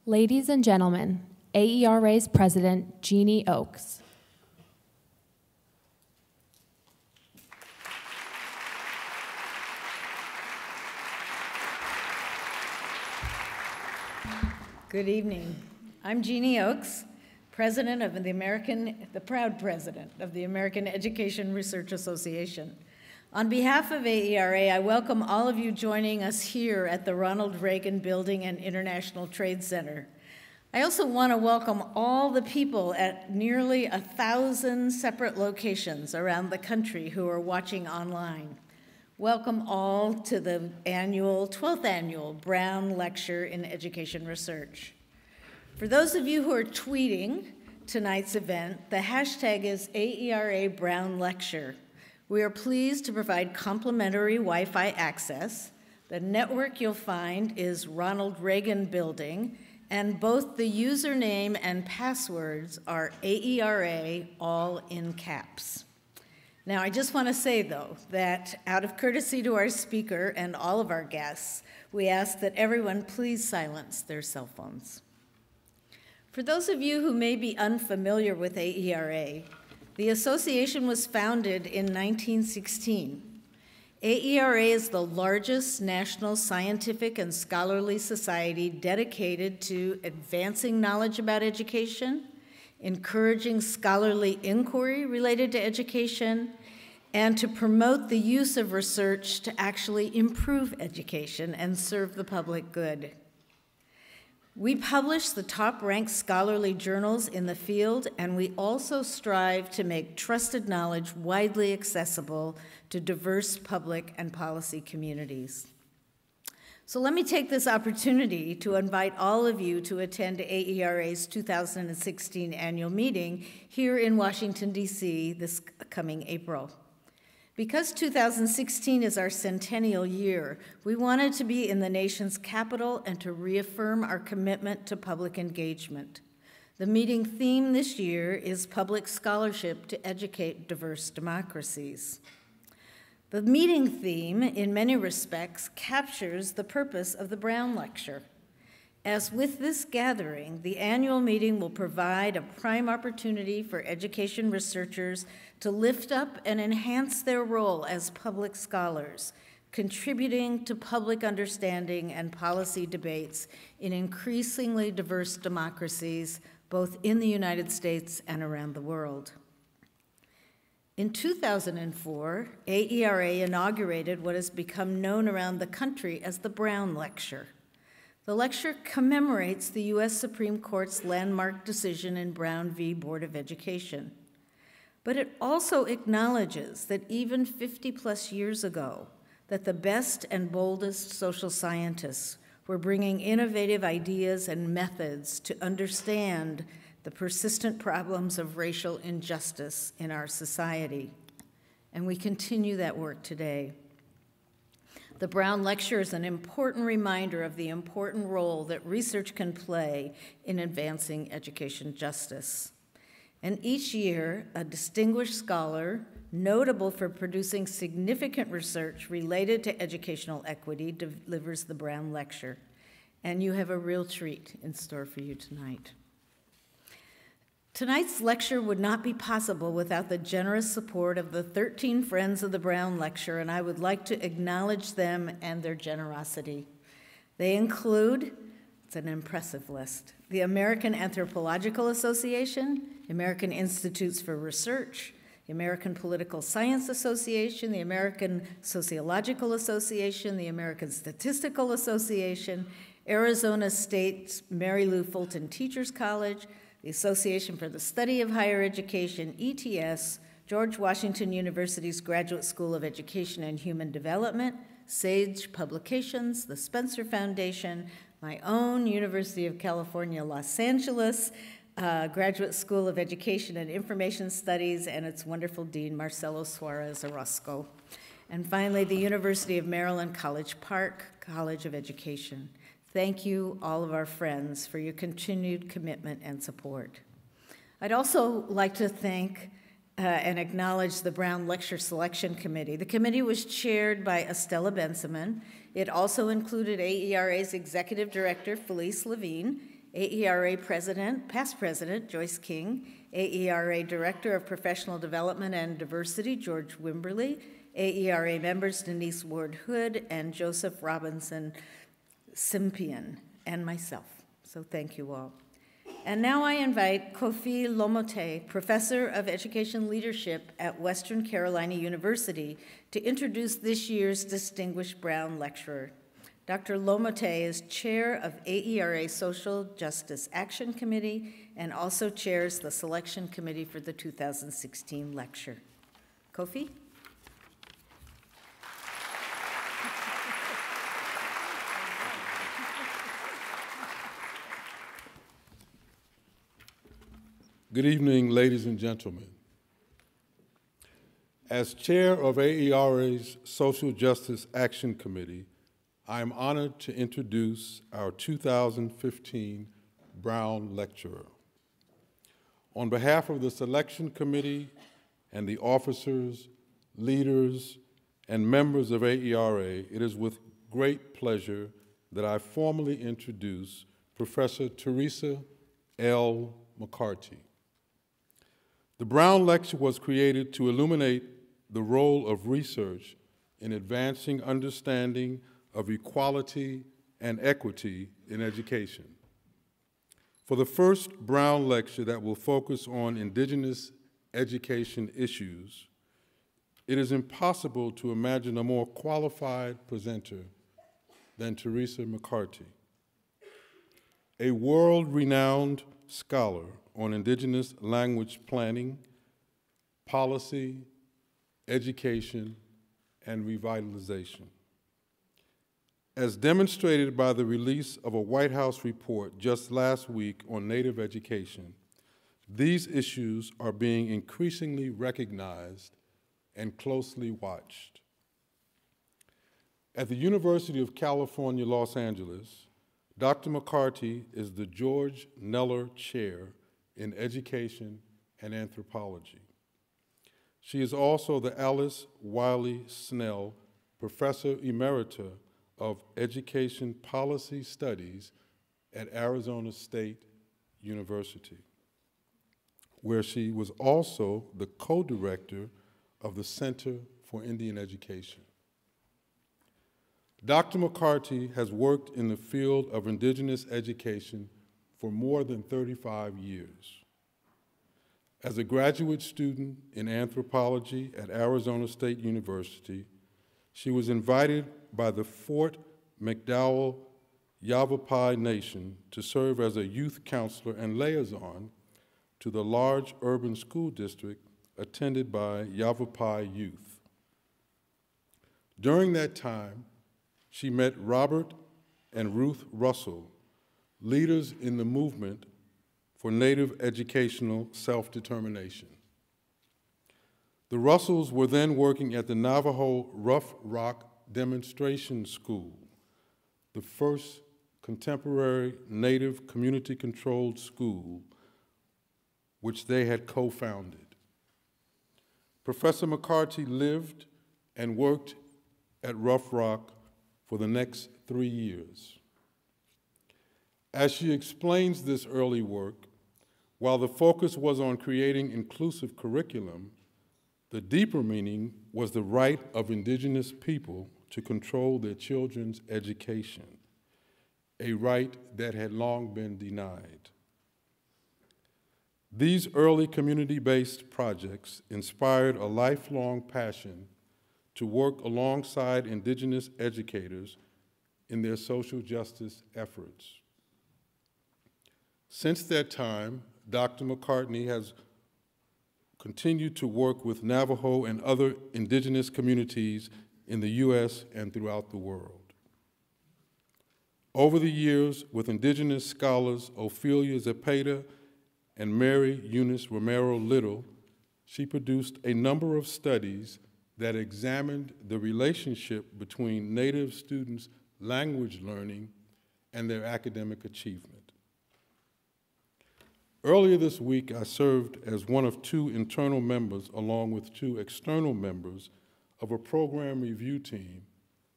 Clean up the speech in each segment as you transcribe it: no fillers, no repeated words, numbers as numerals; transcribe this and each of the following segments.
Ladies and gentlemen, AERA's President, Jeannie Oakes. Good evening. I'm Jeannie Oakes, president of the proud president of the American Education Research Association. On behalf of AERA, I welcome all of you joining us here at the Ronald Reagan Building and International Trade Center. I also want to welcome all the people at nearly 1,000 separate locations around the country who are watching online. Welcome all to the 12th annual Brown Lecture in Education Research. For those of you who are tweeting tonight's event, the hashtag is AERA Brown Lecture. We are pleased to provide complimentary Wi-Fi access. The network you'll find is Ronald Reagan Building, and both the username and passwords are AERA, all in caps. Now, I just want to say, though, that out of courtesy to our speaker and all of our guests, we ask that everyone please silence their cell phones. For those of you who may be unfamiliar with AERA, the association was founded in 1916. AERA is the largest national scientific and scholarly society dedicated to advancing knowledge about education, encouraging scholarly inquiry related to education, and to promote the use of research to actually improve education and serve the public good. We publish the top-ranked scholarly journals in the field, and we also strive to make trusted knowledge widely accessible to diverse public and policy communities. So let me take this opportunity to invite all of you to attend AERA's 2016 annual meeting here in Washington, D.C. this coming April. Because 2016 is our centennial year, we wanted to be in the nation's capital and to reaffirm our commitment to public engagement. The meeting theme this year is Public Scholarship to Educate Diverse Democracies. The meeting theme, in many respects, captures the purpose of the Brown Lecture. As with this gathering, the annual meeting will provide a prime opportunity for education researchers to lift up and enhance their role as public scholars, contributing to public understanding and policy debates in increasingly diverse democracies, both in the United States and around the world. In 2004, AERA inaugurated what has become known around the country as the Brown Lecture. The lecture commemorates the U.S. Supreme Court's landmark decision in Brown v. Board of Education. But it also acknowledges that even 50-plus years ago, that the best and boldest social scientists were bringing innovative ideas and methods to understand the persistent problems of racial injustice in our society. And we continue that work today. The Brown Lecture is an important reminder of the important role that research can play in advancing education justice. And each year, a distinguished scholar, notable for producing significant research related to educational equity, delivers the Brown Lecture. And you have a real treat in store for you tonight. Tonight's lecture would not be possible without the generous support of the 13 Friends of the Brown Lecture, and I would like to acknowledge them and their generosity. They include, it's an impressive list, the American Anthropological Association, American Institutes for Research, the American Political Science Association, the American Sociological Association, the American Statistical Association, Arizona State's Mary Lou Fulton Teachers College, the Association for the Study of Higher Education, ETS, George Washington University's Graduate School of Education and Human Development, SAGE Publications, the Spencer Foundation, my own University of California, Los Angeles, Graduate School of Education and Information Studies, and its wonderful dean, Marcelo Suarez Orozco. And finally, the University of Maryland, College Park, College of Education. Thank you, all of our friends, for your continued commitment and support. I'd also like to thank and acknowledge the Brown Lecture Selection Committee. The committee was chaired by Estella Bensamin. It also included AERA's Executive Director, Felice Levine, AERA President, past President Joyce King, AERA Director of Professional Development and Diversity George Wimberly, AERA members Denise Ward Hood and Joseph Robinson Simpian, and myself. So thank you all. And now I invite Kofi Lomote, Professor of Education Leadership at Western Carolina University, to introduce this year's Distinguished Brown Lecturer. Dr. Lomote is chair of AERA Social Justice Action Committee and also chairs the selection committee for the 2016 lecture. Kofi? Good evening, ladies and gentlemen. As chair of AERA's Social Justice Action Committee, I am honored to introduce our 2015 Brown Lecturer. On behalf of the Selection Committee and the officers, leaders, and members of AERA, it is with great pleasure that I formally introduce Professor Teresa L. McCarty. The Brown Lecture was created to illuminate the role of research in advancing understanding of equality and equity in education. For the first Brown Lecture that will focus on Indigenous education issues, it is impossible to imagine a more qualified presenter than Teresa McCarty. A world-renowned scholar on Indigenous language planning, policy, education, and revitalization. As demonstrated by the release of a White House report just last week on Native education, these issues are being increasingly recognized and closely watched. At the University of California, Los Angeles, Dr. McCarty is the George Kneller Chair in Education and Anthropology. She is also the Alice Wiley Snell Professor Emerita of Education Policy Studies at Arizona State University, where she was also the co-director of the Center for Indian Education. Dr. McCarty has worked in the field of Indigenous education for more than 35 years. As a graduate student in anthropology at Arizona State University, she was invited by the Fort McDowell Yavapai Nation to serve as a youth counselor and liaison to the large urban school district attended by Yavapai youth. During that time, she met Robert and Ruth Russell, leaders in the movement for Native educational self-determination. The Russells were then working at the Navajo Rough Rock Demonstration School, the first contemporary Native community-controlled school, which they had co-founded. Professor McCarty lived and worked at Rough Rock for the next 3 years. As she explains this early work, while the focus was on creating inclusive curriculum, the deeper meaning was the right of Indigenous people to control their children's education, a right that had long been denied. These early community-based projects inspired a lifelong passion to work alongside Indigenous educators in their social justice efforts. Since that time, Dr. McCarty has continued to work with Navajo and other Indigenous communities in the U.S. and throughout the world. Over the years, with Indigenous scholars Ophelia Zepeda and Mary Eunice Romero Little, she produced a number of studies that examined the relationship between Native students' language learning and their academic achievement. Earlier this week, I served as one of 2 internal members, along with 2 external members, of a program review team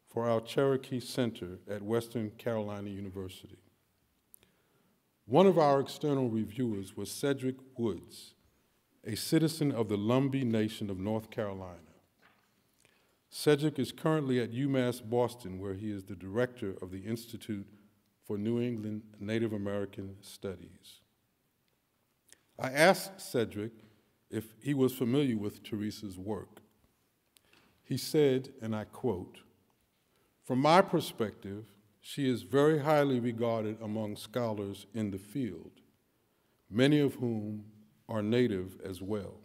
for our Cherokee Center at Western Carolina University. One of our external reviewers was Cedric Woods, a citizen of the Lumbee Nation of North Carolina. Cedric is currently at UMass Boston, where he is the director of the Institute for New England Native American Studies. I asked Cedric if he was familiar with Teresa's work. He said, and I quote, "From my perspective, she is very highly regarded among scholars in the field, many of whom are Native as well.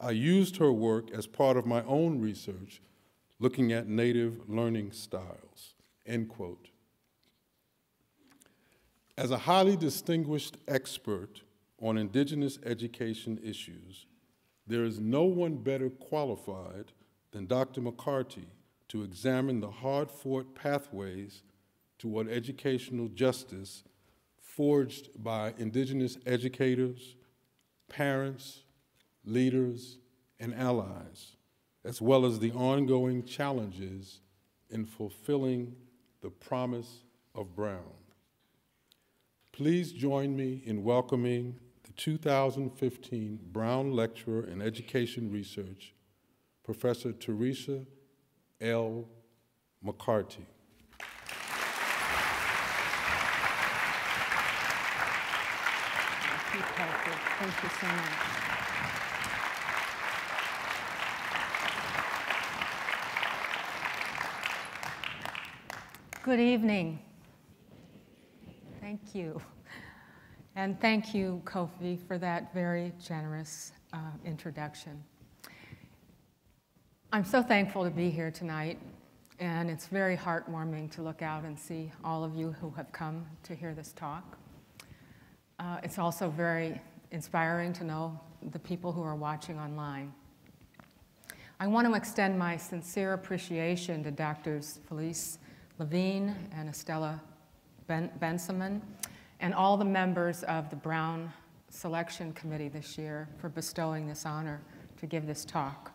I used her work as part of my own research looking at Native learning styles," end quote. As a highly distinguished expert on Indigenous education issues, there is no one better qualified than Dr. McCarty to examine the hard-fought pathways toward educational justice forged by Indigenous educators, parents, leaders, and allies, as well as the ongoing challenges in fulfilling the promise of Brown. Please join me in welcoming the 2015 Brown Lecturer in Education Research, Professor Teresa L. McCarty. Thank you so much. Good evening. Thank you. And thank you, Kofi, for that very generous introduction. I'm so thankful to be here tonight, and it's very heartwarming to look out and see all of you who have come to hear this talk. It's also very inspiring to know the people who are watching online. I want to extend my sincere appreciation to Drs. Felice Levine and Estella Bensaman and all the members of the Brown Selection Committee this year for bestowing this honor to give this talk.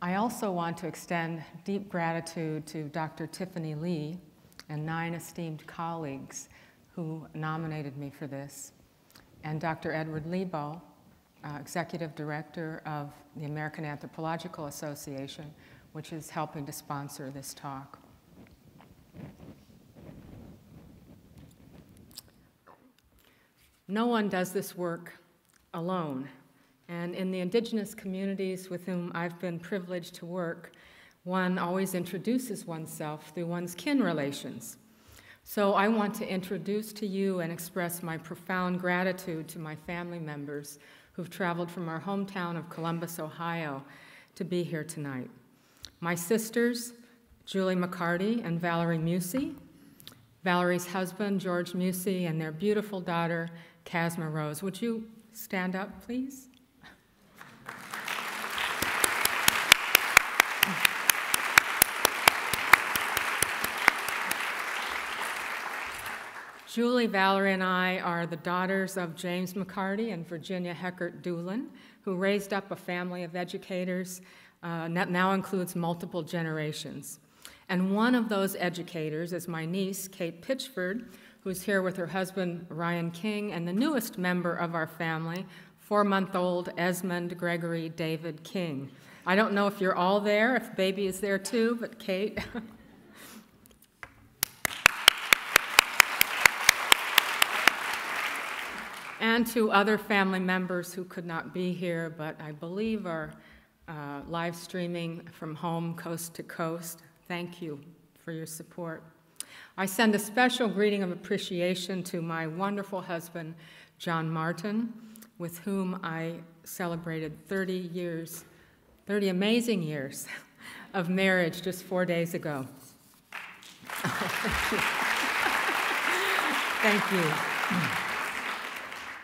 I also want to extend deep gratitude to Dr. Tiffany Lee and 9 esteemed colleagues who nominated me for this, and Dr. Edward Lebo, Executive Director of the American Anthropological Association, which is helping to sponsor this talk. No one does this work alone, and in the Indigenous communities with whom I've been privileged to work, one always introduces oneself through one's kin relations. So I want to introduce to you and express my profound gratitude to my family members who've traveled from our hometown of Columbus, Ohio, to be here tonight. My sisters, Julie McCarty and Valerie Musey, Valerie's husband, George Musey, and their beautiful daughter, Casma Rose. Would you stand up, please? Julie, Valerie, and I are the daughters of James McCarty and Virginia Heckert Doolin, who raised up a family of educators that now includes multiple generations. And one of those educators is my niece, Kate Pitchford, who's here with her husband, Ryan King, and the newest member of our family, 4-month-old Esmond Gregory David King. I don't know if you're all there, if baby is there too, but Kate. And to other family members who could not be here, but I believe are live streaming from home, coast to coast. Thank you for your support. I send a special greeting of appreciation to my wonderful husband, John Martin, with whom I celebrated 30 amazing years of marriage just 4 days ago. Thank you.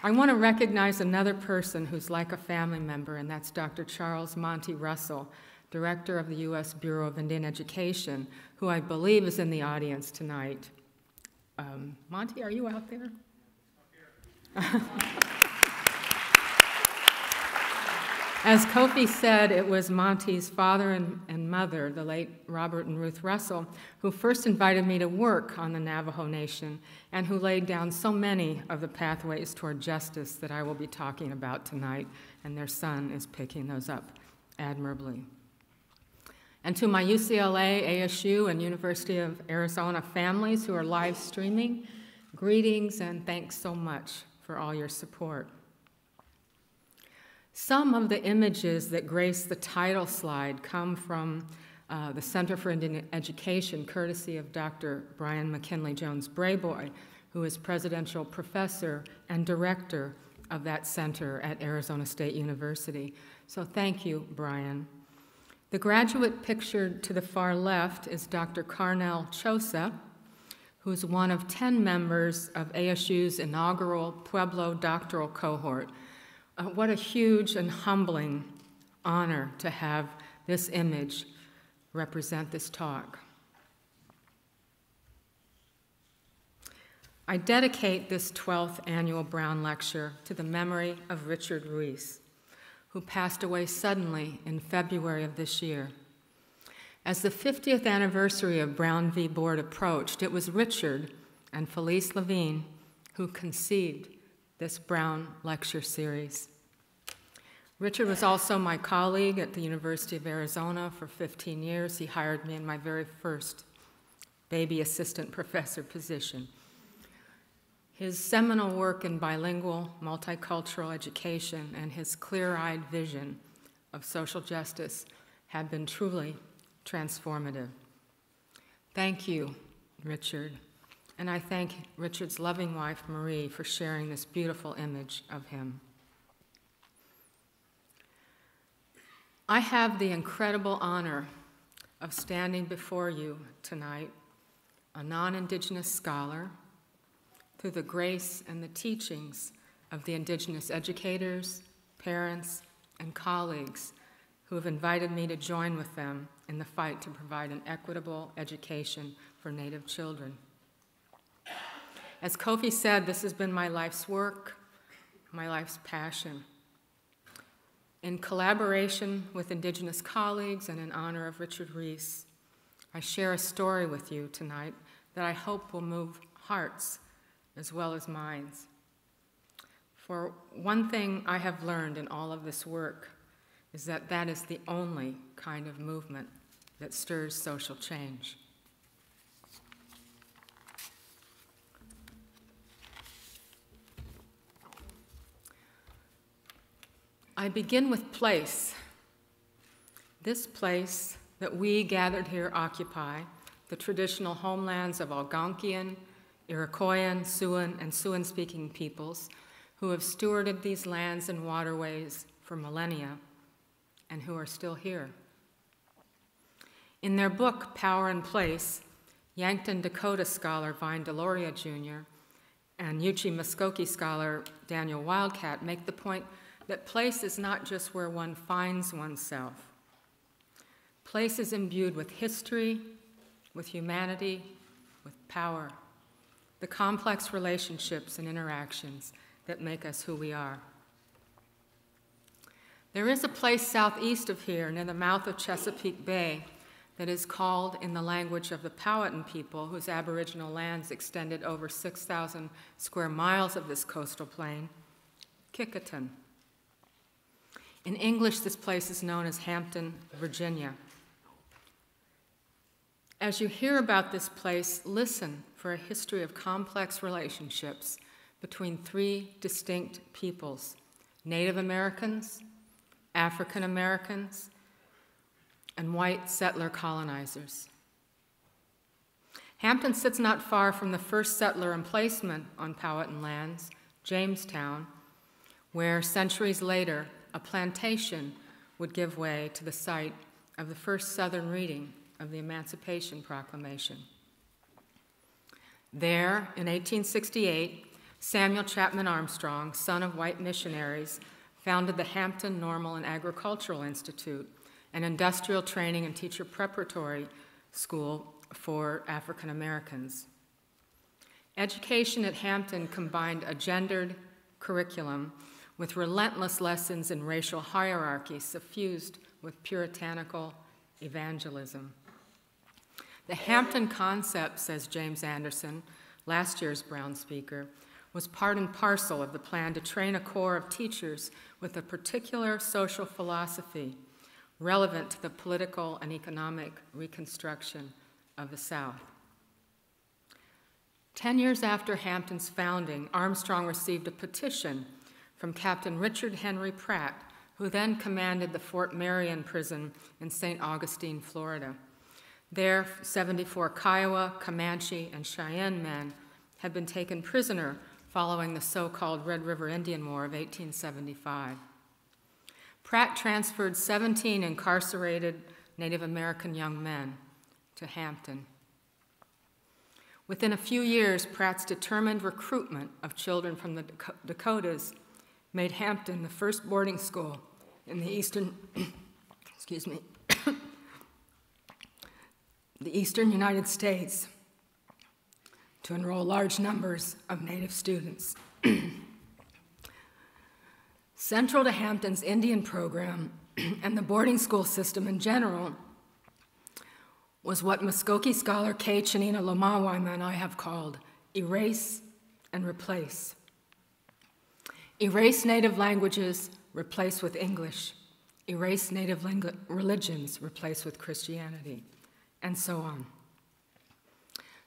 I want to recognize another person who's like a family member, and that's Dr. Charles Monty Russell, Director of the U.S. Bureau of Indian Education, who I believe is in the audience tonight. Monty, are you out there? As Kofi said, it was Monty's father and mother, the late Robert and Ruth Russell, who first invited me to work on the Navajo Nation and who laid down so many of the pathways toward justice that I will be talking about tonight, and their son is picking those up admirably. And to my UCLA, ASU, and University of Arizona families who are live streaming, greetings and thanks so much for all your support. Some of the images that grace the title slide come from the Center for Indian Education, courtesy of Dr. Brian McKinley Jones-Brayboy, who is presidential professor and director of that center at Arizona State University. So thank you, Brian. The graduate pictured to the far left is Dr. Carnell Chosa, who's one of 10 members of ASU's inaugural Pueblo doctoral cohort. What a huge and humbling honor to have this image represent this talk. I dedicate this 12th annual Brown Lecture to the memory of Richard Ruiz, who passed away suddenly in February of this year. As the 50th anniversary of Brown v. Board approached, it was Richard and Felice Levine who conceived this Brown Lecture series. Richard was also my colleague at the University of Arizona for 15 years. He hired me in my very first baby assistant professor position. His seminal work in bilingual, multicultural education and his clear-eyed vision of social justice have been truly transformative. Thank you, Richard. And I thank Richard's loving wife, Marie, for sharing this beautiful image of him. I have the incredible honor of standing before you tonight, a non-Indigenous scholar, through the grace and the teachings of the Indigenous educators, parents, and colleagues who have invited me to join with them in the fight to provide an equitable education for Native children. As Kofi said, this has been my life's work, my life's passion. In collaboration with Indigenous colleagues and in honor of Richard Ruiz, I share a story with you tonight that I hope will move hearts as well as minds. For one thing I have learned in all of this work is that that is the only kind of movement that stirs social change. I begin with place. This place that we gathered here occupy, the traditional homelands of Algonquian, Iroquoian, Siouan, and Siouan-speaking peoples who have stewarded these lands and waterways for millennia and who are still here. In their book, Power and Place, Yankton Dakota scholar Vine Deloria Jr. and Yuchi Muskoke scholar Daniel Wildcat make the point that place is not just where one finds oneself. Place is imbued with history, with humanity, with power, the complex relationships and interactions that make us who we are. There is a place southeast of here, near the mouth of Chesapeake Bay, that is called, in the language of the Powhatan people, whose aboriginal lands extended over 6,000 square miles of this coastal plain, Kickaton. In English, this place is known as Hampton, Virginia. As you hear about this place, listen for a history of complex relationships between three distinct peoples: Native Americans, African Americans, and white settler colonizers. Hampton sits not far from the first settler emplacement on Powhatan lands, Jamestown, where centuries later a plantation would give way to the site of the first Southern reading of the Emancipation Proclamation. There, in 1868, Samuel Chapman Armstrong, son of white missionaries, founded the Hampton Normal and Agricultural Institute, an industrial training and teacher preparatory school for African Americans. Education at Hampton combined a gendered curriculum with relentless lessons in racial hierarchy suffused with puritanical evangelism. The Hampton concept, says James Anderson, last year's Brown speaker, was part and parcel of the plan to train a corps of teachers with a particular social philosophy relevant to the political and economic reconstruction of the South. 10 years after Hampton's founding, Armstrong received a petition from Captain Richard Henry Pratt, who then commanded the Fort Marion prison in St. Augustine, Florida. There, 74 Kiowa, Comanche, and Cheyenne men had been taken prisoner following the so-called Red River Indian War of 1875. Pratt transferred 17 incarcerated Native American young men to Hampton. Within a few years, Pratt's determined recruitment of children from the Dakotas made Hampton the first boarding school in the eastern, the eastern United States to enroll large numbers of Native students. Central to Hampton's Indian program and the boarding school system in general was what Muskogee scholar K. Chanina Lomawaima and I have called erase and replace. Erase native languages, replace with English. Erase native religions, replace with Christianity, and so on.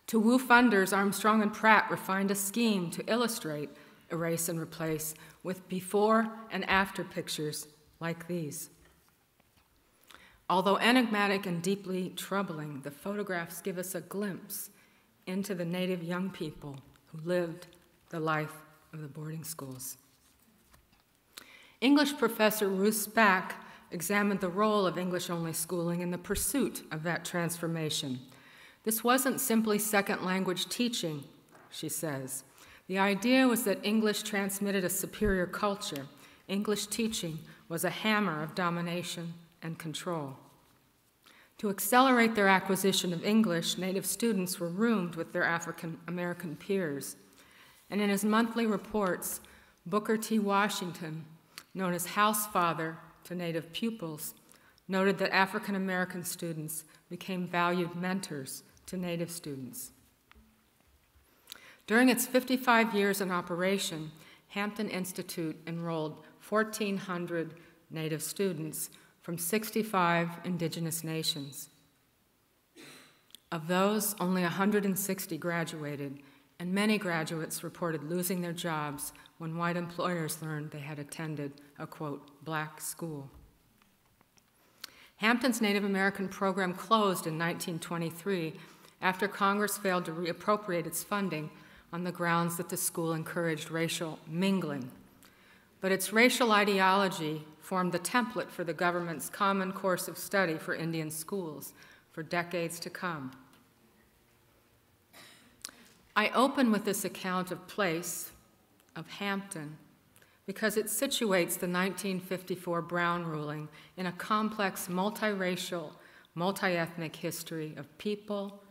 To woo funders, Armstrong and Pratt refined a scheme to illustrate erase and replace with before and after pictures like these. Although enigmatic and deeply troubling, the photographs give us a glimpse into the Native young people who lived the life of the boarding schools. English professor Ruth Spack examined the role of English-only schooling in the pursuit of that transformation. This wasn't simply second language teaching, she says. The idea was that English transmitted a superior culture. English teaching was a hammer of domination and control. To accelerate their acquisition of English, Native students were roomed with their African American peers. And in his monthly reports, Booker T. Washington, known as house father to Native pupils, noted that African American students became valued mentors to Native students. During its 55 years in operation, Hampton Institute enrolled 1,400 Native students from 65 indigenous nations. Of those, only 160 graduated, and many graduates reported losing their jobs when white employers learned they had attended a, quote, black school. Hampton's Native American program closed in 1923 after Congress failed to reappropriate its funding on the grounds that the school encouraged racial mingling. But its racial ideology formed the template for the government's common course of study for Indian schools for decades to come. I open with this account of place, of Hampton, because it situates the 1954 Brown ruling in a complex, multiracial, multi-ethnic history of people,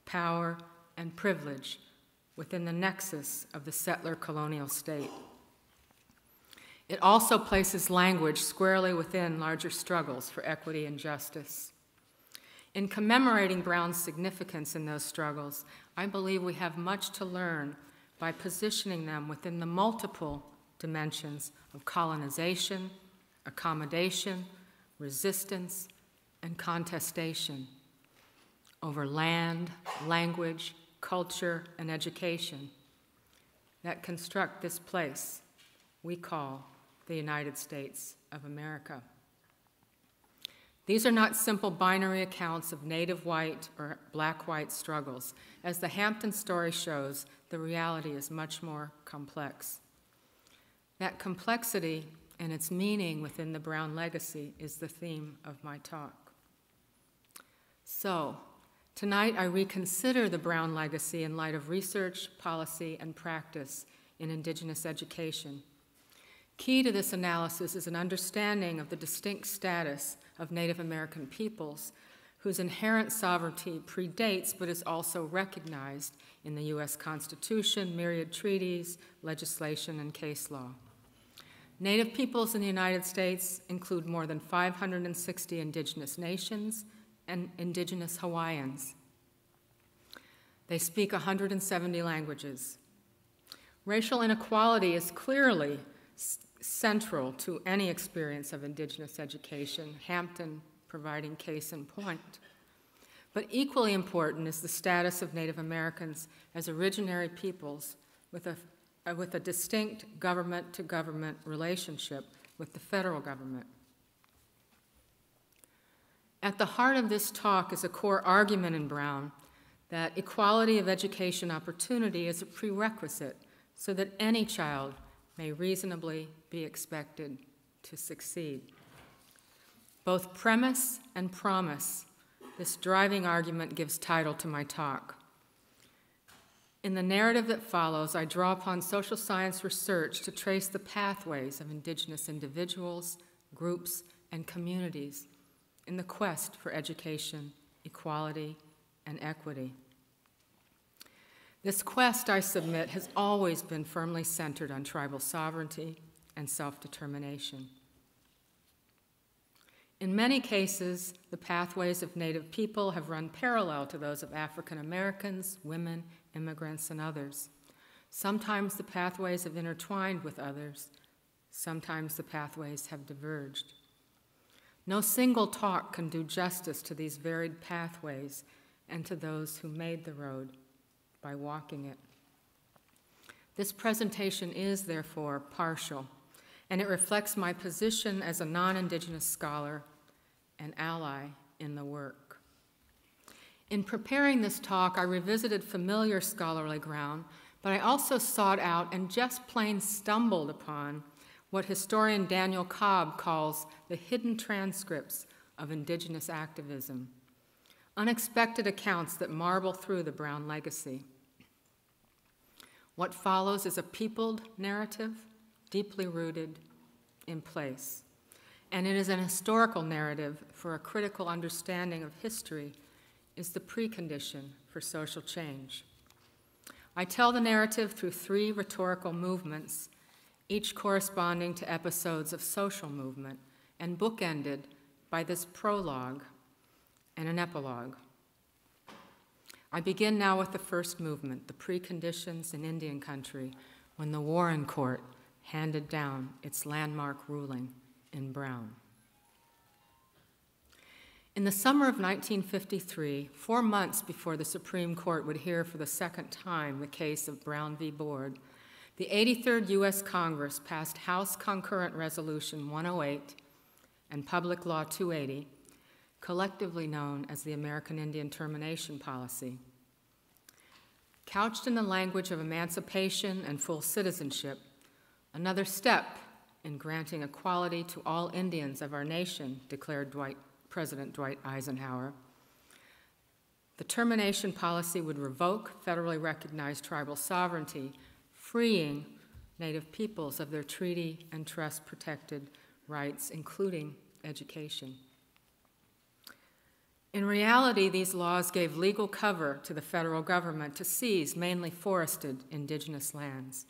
power, and privilege within the nexus of the settler colonial state. It also places language squarely within larger struggles for equity and justice. In commemorating Brown's significance in those struggles, I believe we have much to learn by positioning them within the multiple dimensions of colonization, accommodation, resistance, and contestation over land, language, culture, and education that construct this place we call the United States of America. These are not simple binary accounts of native white or black-white struggles. As the Hampton story shows, the reality is much more complex. That complexity and its meaning within the Brown legacy is the theme of my talk. So, tonight I reconsider the Brown legacy in light of research, policy, and practice in Indigenous education. Key to this analysis is an understanding of the distinct status of Native American peoples, whose inherent sovereignty predates but is also recognized in the U.S. Constitution, myriad treaties, legislation, and case law. Native peoples in the United States include more than 560 indigenous nations and indigenous Hawaiians. They speak 170 languages. Racial inequality is clearly central to any experience of indigenous education, Hampton providing case in point. But equally important is the status of Native Americans as originary peoples with a distinct government-to-government relationship with the federal government. At the heart of this talk is a core argument in Brown that equality of education opportunity is a prerequisite so that any child may reasonably be expected to succeed. Both premise and promise, this driving argument gives title to my talk. In the narrative that follows, I draw upon social science research to trace the pathways of indigenous individuals, groups, and communities in the quest for education, equality, and equity. This quest, I submit, has always been firmly centered on tribal sovereignty and self-determination. In many cases, the pathways of Native people have run parallel to those of African Americans, women, immigrants, and others. Sometimes the pathways have intertwined with others. Sometimes the pathways have diverged. No single talk can do justice to these varied pathways and to those who made the road by walking it. This presentation is, therefore, partial, and it reflects my position as a non-Indigenous scholar and ally in the work. In preparing this talk, I revisited familiar scholarly ground, but I also sought out and just plain stumbled upon what historian Daniel Cobb calls the hidden transcripts of Indigenous activism, unexpected accounts that marble through the Brown legacy. What follows is a peopled narrative, deeply rooted in place. And it is an historical narrative for a critical understanding of history is the precondition for social change. I tell the narrative through 3 rhetorical movements, each corresponding to episodes of social movement, and bookended by this prologue and an epilogue. I begin now with the first movement, the preconditions in Indian country, when the Warren Court handed down its landmark ruling in Brown. In the summer of 1953, 4 months before the Supreme Court would hear for the second time the case of Brown v. Board, the 83rd U.S. Congress passed House Concurrent Resolution 108 and Public Law 280, collectively known as the American Indian Termination Policy. Couched in the language of emancipation and full citizenship, another step in granting equality to all Indians of our nation, declared President Dwight Eisenhower. The termination policy would revoke federally recognized tribal sovereignty, freeing Native peoples of their treaty and trust-protected rights, including education. In reality, these laws gave legal cover to the federal government to seize mainly forested indigenous lands,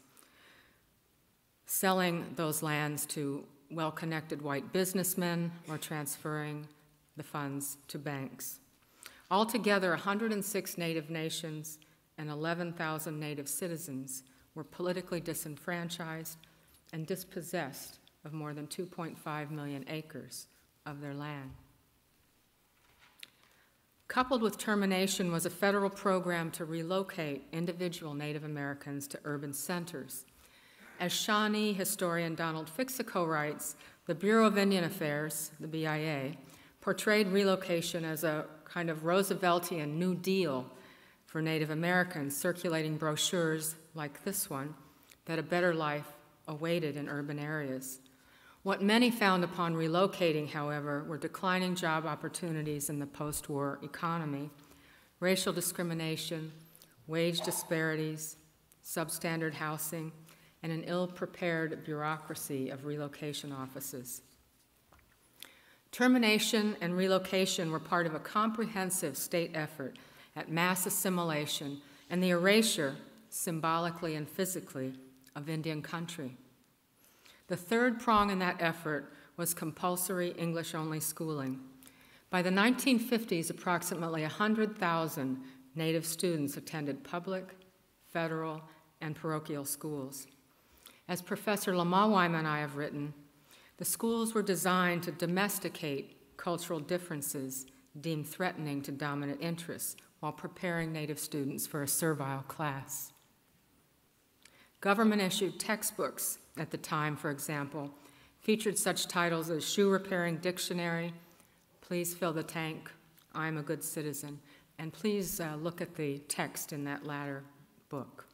selling those lands to well-connected white businessmen or transferring the funds to banks. Altogether, 106 Native nations and 11,000 Native citizens were politically disenfranchised and dispossessed of more than 2.5 million acres of their land. Coupled with termination was a federal program to relocate individual Native Americans to urban centers. As Shawnee historian Donald Fixico writes, the Bureau of Indian Affairs, the BIA, portrayed relocation as a kind of Rooseveltian New Deal for Native Americans, circulating brochures like this one, that a better life awaited in urban areas. What many found upon relocating, however, were declining job opportunities in the post-war economy, racial discrimination, wage disparities, substandard housing, and an ill-prepared bureaucracy of relocation offices. Termination and relocation were part of a comprehensive state effort at mass assimilation and the erasure, symbolically and physically, of Indian country. The third prong in that effort was compulsory English-only schooling. By the 1950s, approximately 100,000 Native students attended public, federal, and parochial schools. As Professor Lamawima and I have written, the schools were designed to domesticate cultural differences deemed threatening to dominant interests while preparing Native students for a servile class. Government-issued textbooks at the time, for example, featured such titles as Shoe Repairing Dictionary, Please Fill the Tank, I'm a Good Citizen, and please look at the text in that latter book.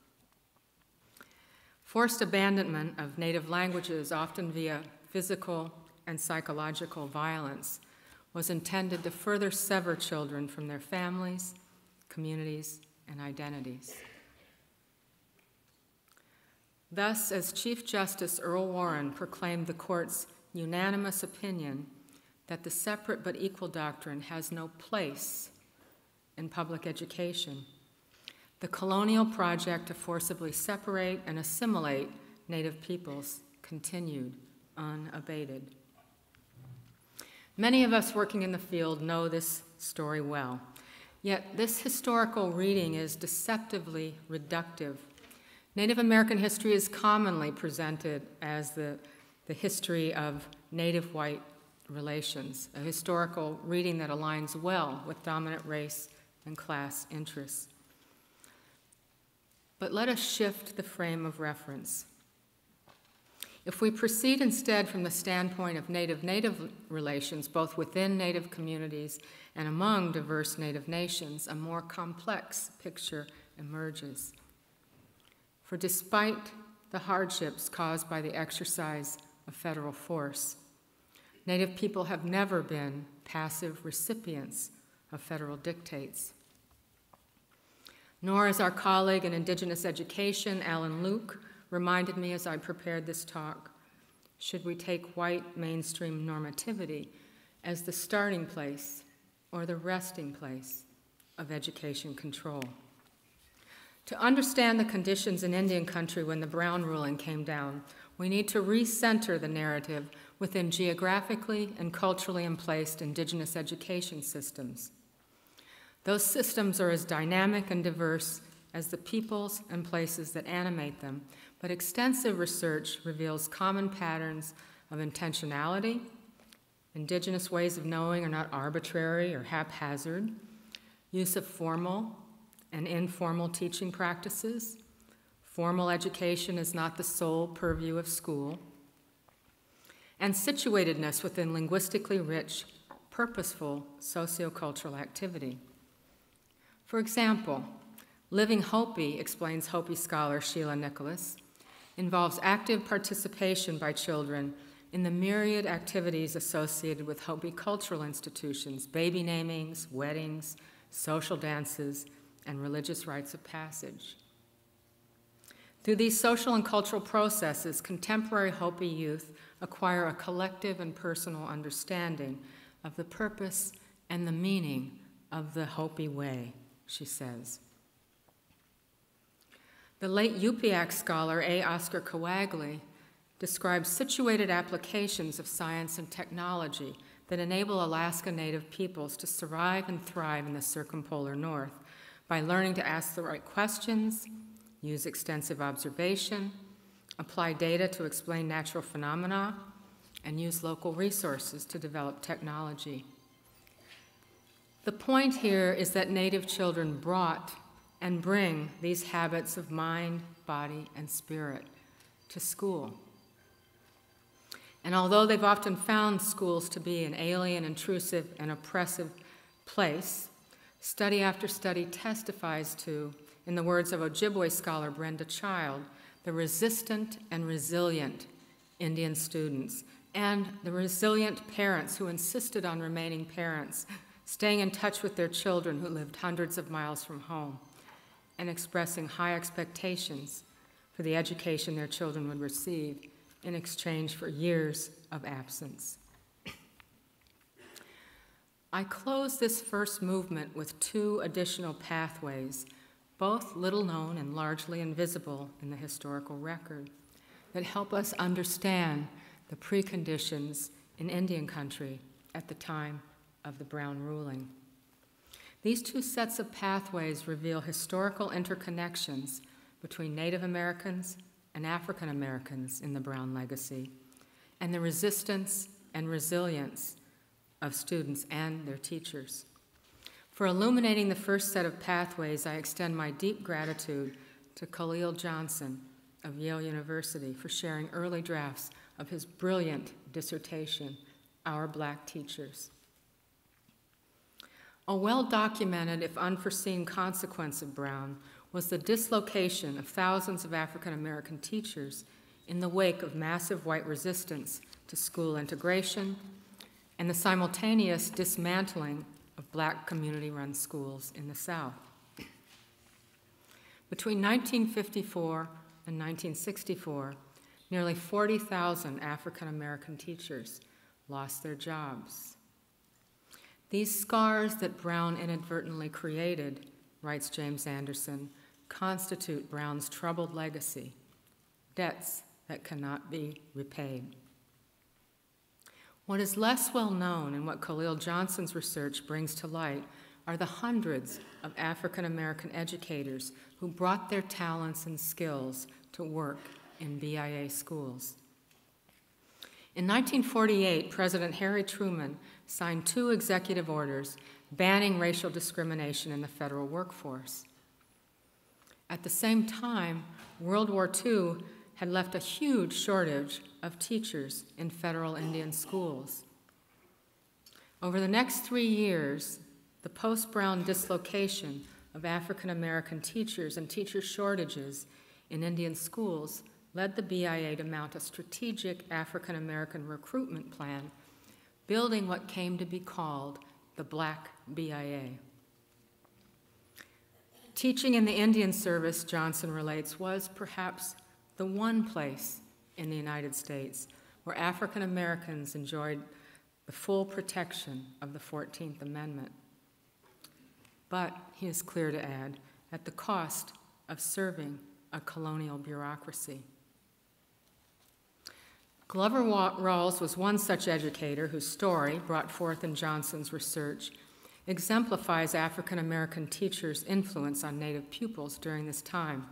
Forced abandonment of native languages, often via physical and psychological violence, was intended to further sever children from their families, communities, and identities. Thus, as Chief Justice Earl Warren proclaimed the court's unanimous opinion that the separate but equal doctrine has no place in public education, the colonial project to forcibly separate and assimilate Native peoples continued unabated. Many of us working in the field know this story well, yet this historical reading is deceptively reductive. Native American history is commonly presented as the history of Native-white relations, a historical reading that aligns well with dominant race and class interests. But let us shift the frame of reference. If we proceed instead from the standpoint of Native-Native relations, both within Native communities and among diverse Native nations, a more complex picture emerges. For despite the hardships caused by the exercise of federal force, Native people have never been passive recipients of federal dictates. Nor, as our colleague in Indigenous education, Alan Luke, reminded me as I prepared this talk, should we take white mainstream normativity as the starting place or the resting place of education control. To understand the conditions in Indian country when the Brown ruling came down, we need to recenter the narrative within geographically and culturally emplaced Indigenous education systems. Those systems are as dynamic and diverse as the peoples and places that animate them, but extensive research reveals common patterns of intentionality. Indigenous ways of knowing are not arbitrary or haphazard. Use of formal and informal teaching practices. Formal education is not the sole purview of school. And situatedness within linguistically rich, purposeful sociocultural activity. For example, living Hopi, explains Hopi scholar Sheila Nicholas, involves active participation by children in the myriad activities associated with Hopi cultural institutions, baby namings, weddings, social dances, and religious rites of passage. Through these social and cultural processes, contemporary Hopi youth acquire a collective and personal understanding of the purpose and the meaning of the Hopi way, she says. The late Yupiaq scholar A. Oscar Kawagli describes situated applications of science and technology that enable Alaska Native peoples to survive and thrive in the circumpolar north by learning to ask the right questions, use extensive observation, apply data to explain natural phenomena, and use local resources to develop technology. The point here is that Native children brought and bring these habits of mind, body, and spirit to school. And although they've often found schools to be an alien, intrusive, and oppressive place, study after study testifies to, in the words of Ojibwe scholar Brenda Child, the resistant and resilient Indian students and the resilient parents who insisted on remaining parents, staying in touch with their children who lived hundreds of miles from home, and expressing high expectations for the education their children would receive in exchange for years of absence. I close this first movement with two additional pathways, both little known and largely invisible in the historical record. that help us understand the preconditions in Indian country at the time of the Brown ruling. These two sets of pathways reveal historical interconnections between Native Americans and African Americans in the Brown legacy, and the resistance and resilience of students and their teachers. For illuminating the first set of pathways, I extend my deep gratitude to Khalil Johnson of Yale University for sharing early drafts of his brilliant dissertation, Our Black Teachers. A well-documented, if unforeseen, consequence of Brown was the dislocation of thousands of African American teachers in the wake of massive white resistance to school integration and the simultaneous dismantling of Black community-run schools in the South. Between 1954 and 1964, nearly 40,000 African American teachers lost their jobs. These scars that Brown inadvertently created, writes James Anderson, constitute Brown's troubled legacy, debts that cannot be repaid. What is less well known and what Khalil Johnson's research brings to light are the hundreds of African American educators who brought their talents and skills to work in BIA schools. In 1948, President Harry Truman signed 2 executive orders banning racial discrimination in the federal workforce. At the same time, World War II had left a huge shortage of teachers in federal Indian schools. Over the next 3 years, the post-Brown dislocation of African American teachers and teacher shortages in Indian schools led the BIA to mount a strategic African American recruitment plan, building what came to be called the Black BIA. Teaching in the Indian service, Johnson relates, was perhaps the one place in the United States where African Americans enjoyed the full protection of the 14th Amendment. But, he is clear to add, at the cost of serving a colonial bureaucracy. Glover Rawls was one such educator whose story, brought forth in Johnson's research, exemplifies African American teachers' influence on Native pupils during this time.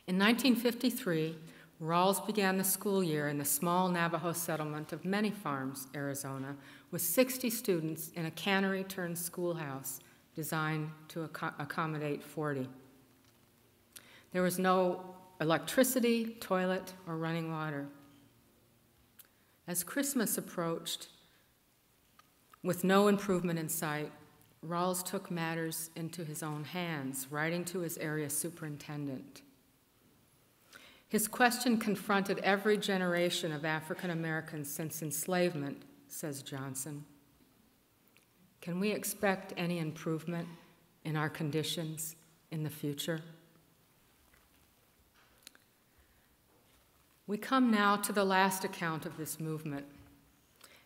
In 1953, Rawls began the school year in the small Navajo settlement of Many Farms, Arizona, with 60 students in a cannery-turned schoolhouse designed to accommodate 40. There was no electricity, toilet, or running water. As Christmas approached, with no improvement in sight, Rawls took matters into his own hands, writing to his area superintendent. His question confronted every generation of African Americans since enslavement, says Johnson. Can we expect any improvement in our conditions in the future? We come now to the last account of this movement.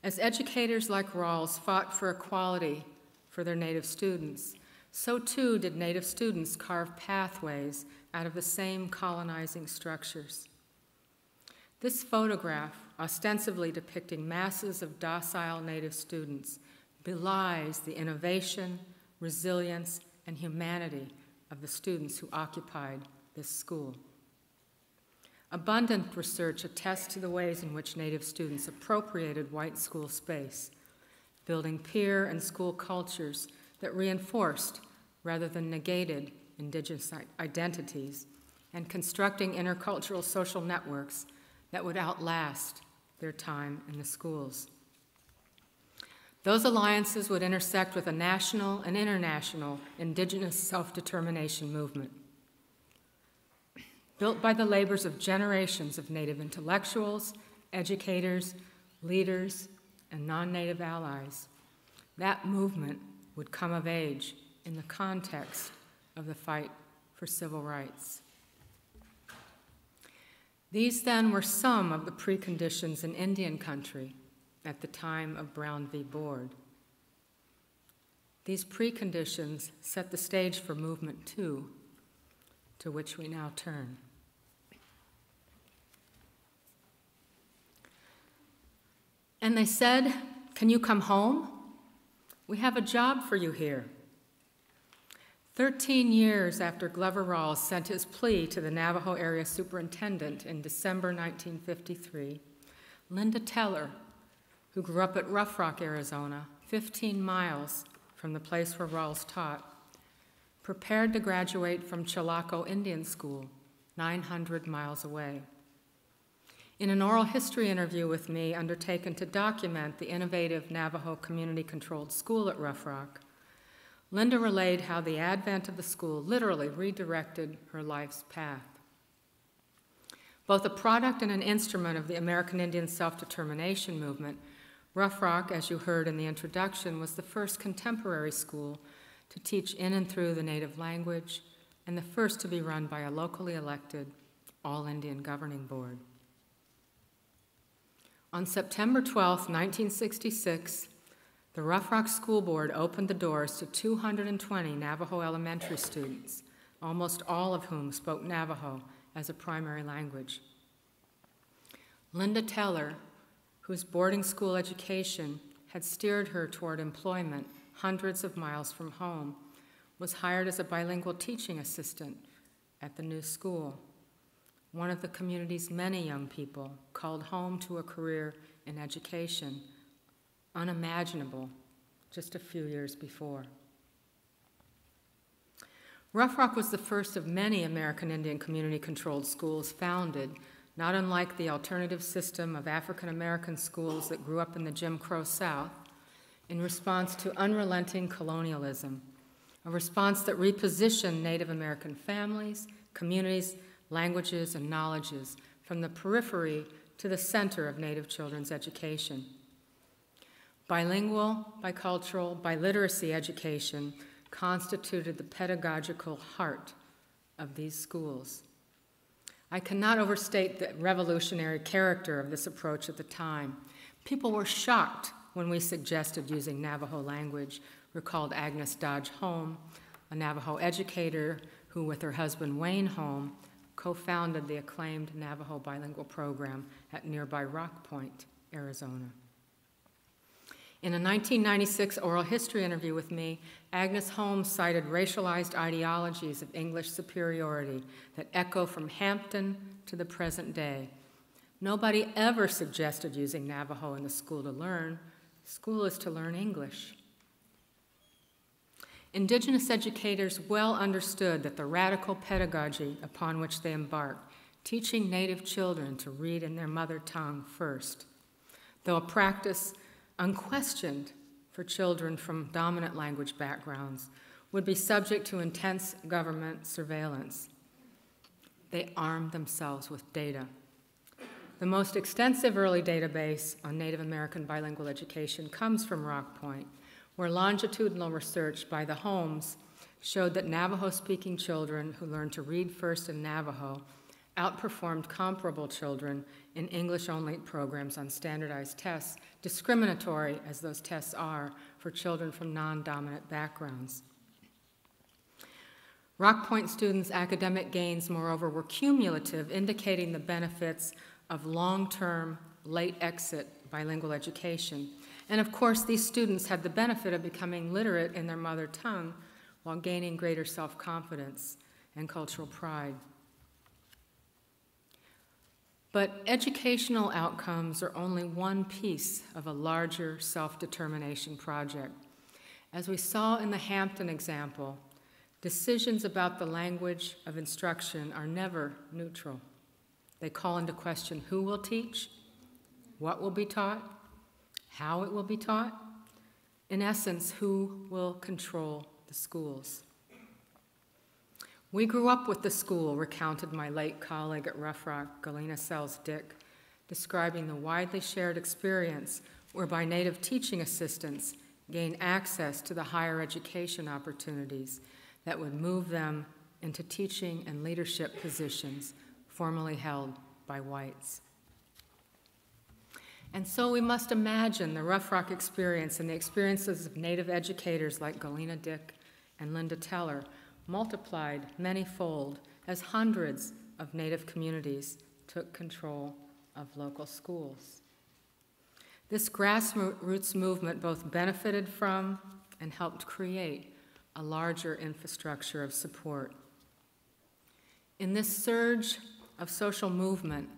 As educators like Rawls fought for equality for their Native students, so too did Native students carve pathways out of the same colonizing structures. This photograph, ostensibly depicting masses of docile Native students, belies the innovation, resilience, and humanity of the students who occupied this school. Abundant research attests to the ways in which Native students appropriated white school space, building peer and school cultures that reinforced rather than negated Indigenous identities, and constructing intercultural social networks that would outlast their time in the schools. Those alliances would intersect with a national and international Indigenous self-determination movement. Built by the labors of generations of Native intellectuals, educators, leaders, and non-Native allies, that movement would come of age in the context of the fight for civil rights. These then were some of the preconditions in Indian country at the time of Brown v. Board. These preconditions set the stage for Movement 2, to which we now turn. And they said, "Can you come home? We have a job for you here." 13 years after Glover Rawls sent his plea to the Navajo area superintendent in December 1953, Linda Teller, who grew up at Rough Rock, Arizona, 15 miles from the place where Rawls taught, prepared to graduate from Chilocco Indian School, 900 miles away. In an oral history interview with me undertaken to document the innovative Navajo community-controlled school at Rough Rock, Linda relayed how the advent of the school literally redirected her life's path. Both a product and an instrument of the American Indian self-determination movement, Rough Rock, as you heard in the introduction, was the first contemporary school to teach in and through the native language and the first to be run by a locally elected all-Indian governing board. On September 12, 1966, the Rough Rock School Board opened the doors to 220 Navajo elementary students, almost all of whom spoke Navajo as a primary language. Linda Teller, whose boarding school education had steered her toward employment hundreds of miles from home, was hired as a bilingual teaching assistant at the new school, one of the community's many young people called home to a career in education, unimaginable just a few years before. Rough Rock was the first of many American Indian community-controlled schools founded, not unlike the alternative system of African American schools that grew up in the Jim Crow South, in response to unrelenting colonialism, a response that repositioned Native American families, communities, languages, and knowledges from the periphery to the center of Native children's education. Bilingual, bicultural, biliteracy education constituted the pedagogical heart of these schools. I cannot overstate the revolutionary character of this approach at the time. People were shocked when we suggested using Navajo language, recalled Agnes Dodge Home, a Navajo educator who, with her husband Wayne Home, co-founded the acclaimed Navajo bilingual program at nearby Rock Point, Arizona. In a 1996 oral history interview with me, Agnes Holmes cited racialized ideologies of English superiority that echo from Hampton to the present day. Nobody ever suggested using Navajo in the school to learn. School is to learn English. Indigenous educators well understood that the radical pedagogy upon which they embarked, teaching Native children to read in their mother tongue first, though a practice unquestioned for children from dominant language backgrounds, would be subject to intense government surveillance. They armed themselves with data. The most extensive early database on Native American bilingual education comes from Rock Point, where longitudinal research by the Holmes showed that Navajo-speaking children who learned to read first in Navajo outperformed comparable children in English-only programs on standardized tests, discriminatory as those tests are for children from non-dominant backgrounds. Rock Point students' academic gains, moreover, were cumulative, indicating the benefits of long-term, late-exit bilingual education. And of course, these students had the benefit of becoming literate in their mother tongue while gaining greater self-confidence and cultural pride. But educational outcomes are only one piece of a larger self-determination project. As we saw in the Hampton example, decisions about the language of instruction are never neutral. They call into question who will teach, what will be taught, how it will be taught, in essence, who will control the schools. We grew up with the school, recounted my late colleague at Rough Rock, Galena Sells Dick, describing the widely shared experience whereby Native teaching assistants gain access to the higher education opportunities that would move them into teaching and leadership positions formerly held by whites. And so we must imagine the Rough Rock experience and the experiences of Native educators like Galena Dick and Linda Teller multiplied many-fold as hundreds of Native communities took control of local schools. This grassroots movement both benefited from and helped create a larger infrastructure of support. In this surge of social movement,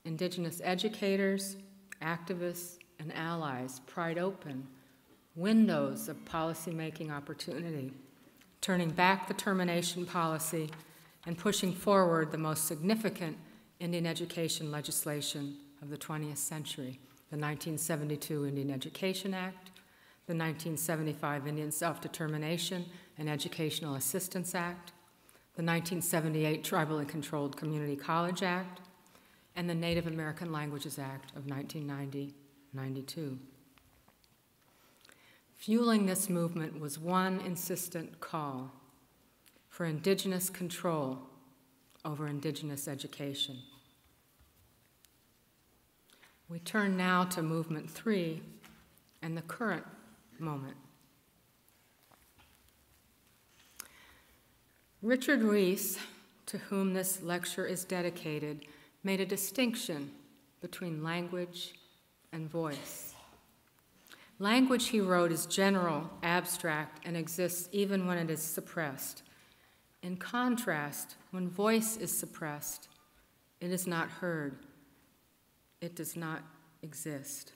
Indigenous educators, activists, and allies pried open windows of policymaking opportunity, turning back the termination policy and pushing forward the most significant Indian education legislation of the 20th century, the 1972 Indian Education Act, the 1975 Indian Self-Determination and Educational Assistance Act, the 1978 Tribally Controlled Community College Act, and the Native American Languages Act of 1990-92. Fueling this movement was one insistent call for Indigenous control over Indigenous education. We turn now to Movement 3 and the current moment. Richard Reese, to whom this lecture is dedicated, made a distinction between language and voice. Language, he wrote, is general, abstract, and exists even when it is suppressed. In contrast, when voice is suppressed, it is not heard. It does not exist.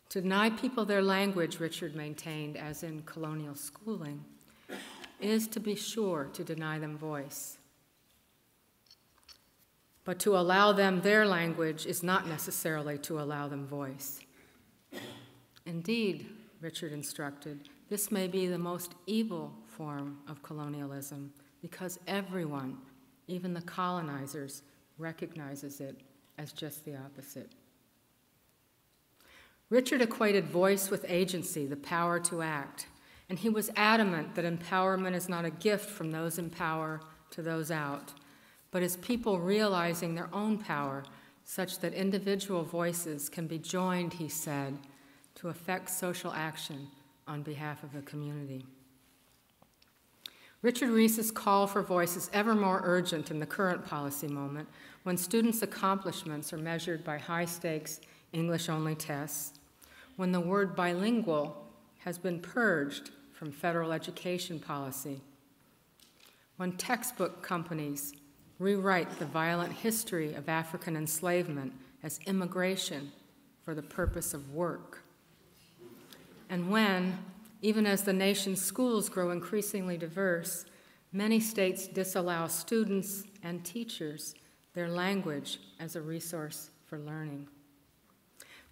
To deny people their language, Richard maintained, as in colonial schooling, is to be sure to deny them voice. But to allow them their language is not necessarily to allow them voice. Indeed, Richard instructed, this may be the most evil form of colonialism because everyone, even the colonizers, recognizes it as just the opposite. Richard equated voice with agency, the power to act, and he was adamant that empowerment is not a gift from those in power to those out, but is people realizing their own power such that individual voices can be joined, he said, to affect social action on behalf of the community. Richard Reese's call for voice is ever more urgent in the current policy moment when students' accomplishments are measured by high-stakes English-only tests, when the word bilingual has been purged from federal education policy, when textbook companies rewrite the violent history of African enslavement as immigration for the purpose of work, and when, even as the nation's schools grow increasingly diverse, many states disallow students and teachers their language as a resource for learning.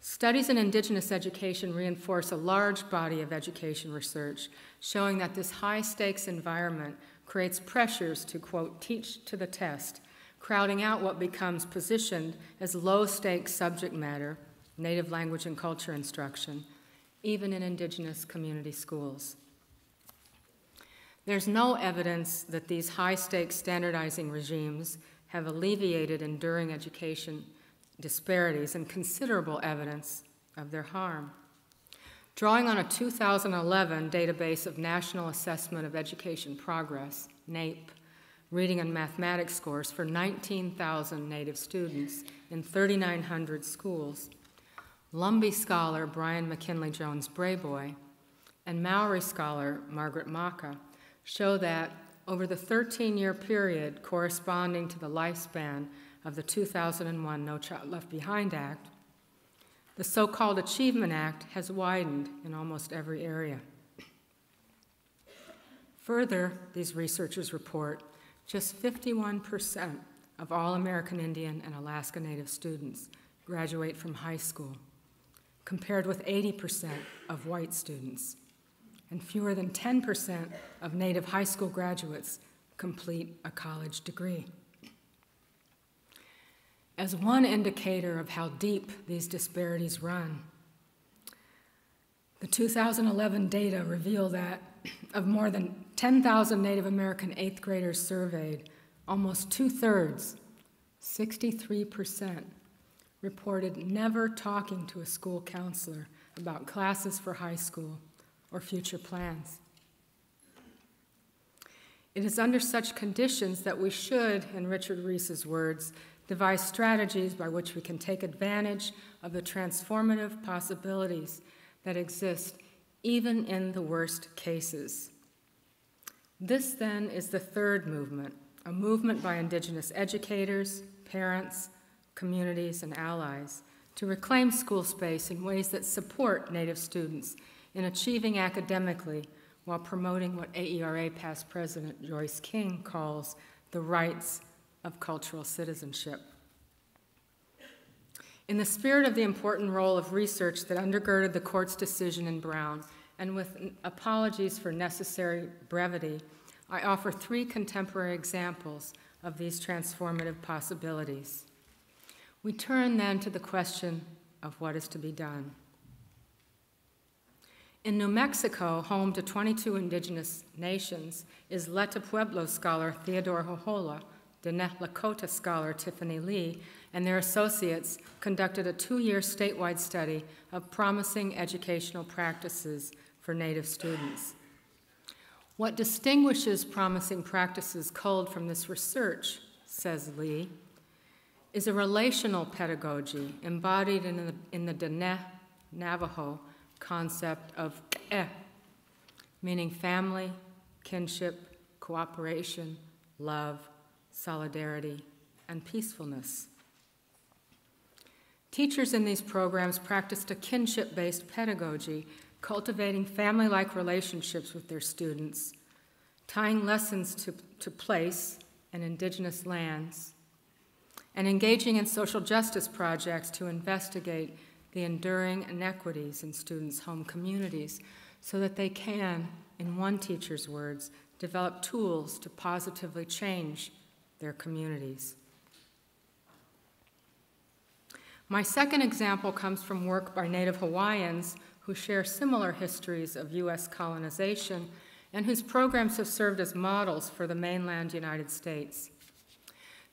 Studies in Indigenous education reinforce a large body of education research showing that this high-stakes environment creates pressures to, quote, teach to the test, crowding out what becomes positioned as low-stakes subject matter, native language and culture instruction, even in Indigenous community schools. There's no evidence that these high-stakes standardizing regimes have alleviated enduring education disparities and considerable evidence of their harm. Drawing on a 2011 database of National Assessment of Education Progress, NAEP, reading and mathematics scores for 19,000 Native students in 3,900 schools, Lumbee scholar Brian McKinley Jones Brayboy and Maori scholar Margaret Maka show that over the 13-year period corresponding to the lifespan of the 2001 No Child Left Behind Act, the so-called Achievement Act has widened in almost every area. Further, these researchers report just 51% of all American Indian and Alaska Native students graduate from high school, compared with 80% of white students, and fewer than 10% of Native high school graduates complete a college degree. As one indicator of how deep these disparities run, the 2011 data reveal that of more than 10,000 Native American eighth graders surveyed, almost two-thirds, 63%, reported never talking to a school counselor about classes for high school or future plans. It is under such conditions that we should, in Richard Reese's words, devise strategies by which we can take advantage of the transformative possibilities that exist even in the worst cases. This, then, is the third movement, a movement by Indigenous educators, parents, communities, and allies to reclaim school space in ways that support Native students in achieving academically while promoting what AERA past President Joyce King calls the rights of cultural citizenship. In the spirit of the important role of research that undergirded the court's decision in Brown, and with apologies for necessary brevity, I offer 3 contemporary examples of these transformative possibilities. We turn then to the question of what is to be done. In New Mexico, home to 22 indigenous nations, is Leta Pueblo scholar Theodore Jojola, Diné Lakota scholar Tiffany Lee, and their associates conducted a 2-year statewide study of promising educational practices for Native students. What distinguishes promising practices culled from this research, says Lee, is a relational pedagogy embodied in the Diné Navajo concept of meaning family, kinship, cooperation, love, solidarity, and peacefulness. Teachers in these programs practiced a kinship-based pedagogy, cultivating family-like relationships with their students, tying lessons to place and indigenous lands, and engaging in social justice projects to investigate the enduring inequities in students' home communities so that they can, in one teacher's words, develop tools to positively change their communities. My second example comes from work by Native Hawaiians who share similar histories of U.S. colonization and whose programs have served as models for the mainland United States.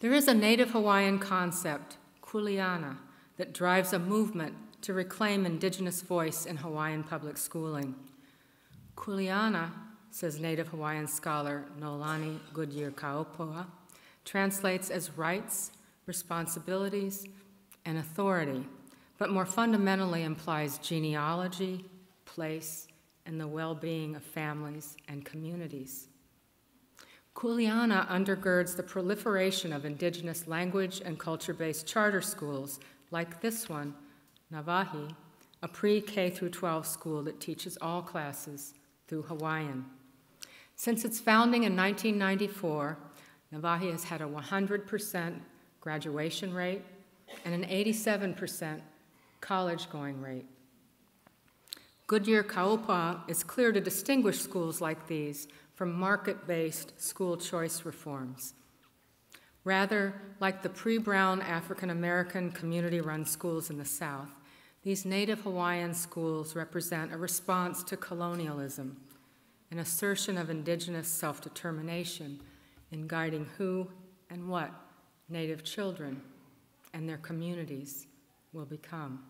There is a Native Hawaiian concept, kuleana, that drives a movement to reclaim indigenous voice in Hawaiian public schooling. Kuleana, says Native Hawaiian scholar Nolani Goodyear Kaupoa, translates as rights, responsibilities, and authority, but more fundamentally implies genealogy, place, and the well-being of families and communities. Kuleana undergirds the proliferation of indigenous language and culture-based charter schools like this one, Navahi, a pre-K through 12 school that teaches all classes through Hawaiian. Since its founding in 1994, Navahi has had a 100% graduation rate and an 87% college-going rate. Goodyear Kaupoa is clear to distinguish schools like these from market-based school choice reforms. Rather, like the pre-Brown African-American community-run schools in the South, these Native Hawaiian schools represent a response to colonialism, an assertion of indigenous self-determination in guiding who and what Native children and their communities will become.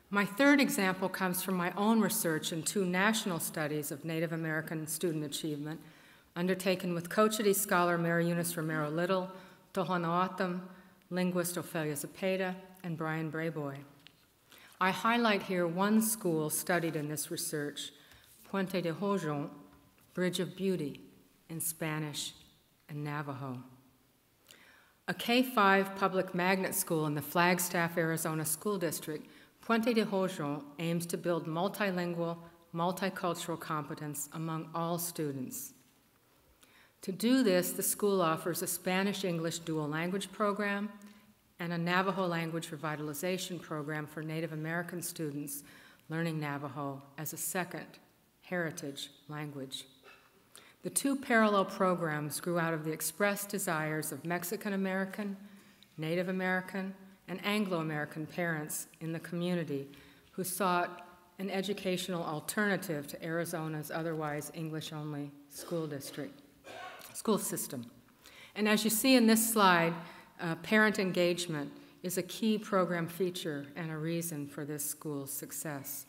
My third example comes from my own research in 2 national studies of Native American student achievement undertaken with Cochiti scholar Mary Eunice Romero Little, Tohono linguist Ophelia Zepeda, and Brian Brayboy. I highlight here one school studied in this research, Puente de Hojon, Bridge of Beauty, in Spanish and Navajo. A K-5 public magnet school in the Flagstaff, Arizona school district, Puente de Hojon aims to build multilingual, multicultural competence among all students. To do this, the school offers a Spanish-English dual language program and a Navajo language revitalization program for Native American students learning Navajo as a second heritage language. The 2 parallel programs grew out of the expressed desires of Mexican American, Native American, and Anglo-American parents in the community who sought an educational alternative to Arizona's otherwise English-only school system. And as you see in this slide, parent engagement is a key program feature and a reason for this school's success.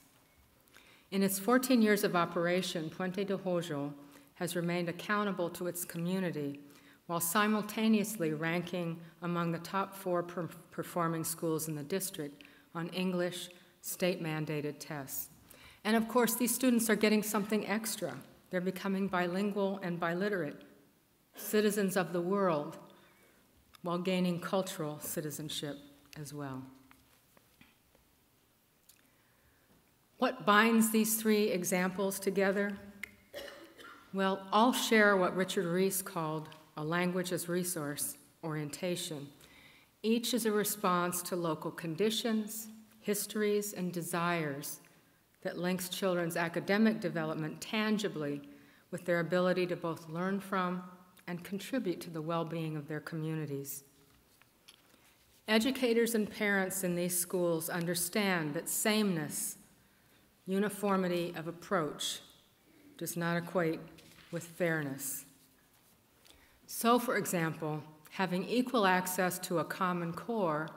In its 14 years of operation, Puente de Hojon has remained accountable to its community while simultaneously ranking among the top 4 performing schools in the district on English state-mandated tests. And of course, these students are getting something extra. They're becoming bilingual and biliterate, citizens of the world, while gaining cultural citizenship as well. What binds these 3 examples together? Well, all share what Richard Reese called a language as resource orientation. Each is a response to local conditions, histories, and desires that links children's academic development tangibly with their ability to both learn from and contribute to the well-being of their communities. Educators and parents in these schools understand that sameness, uniformity of approach, does not equate with fairness. So, for example, having equal access to a common core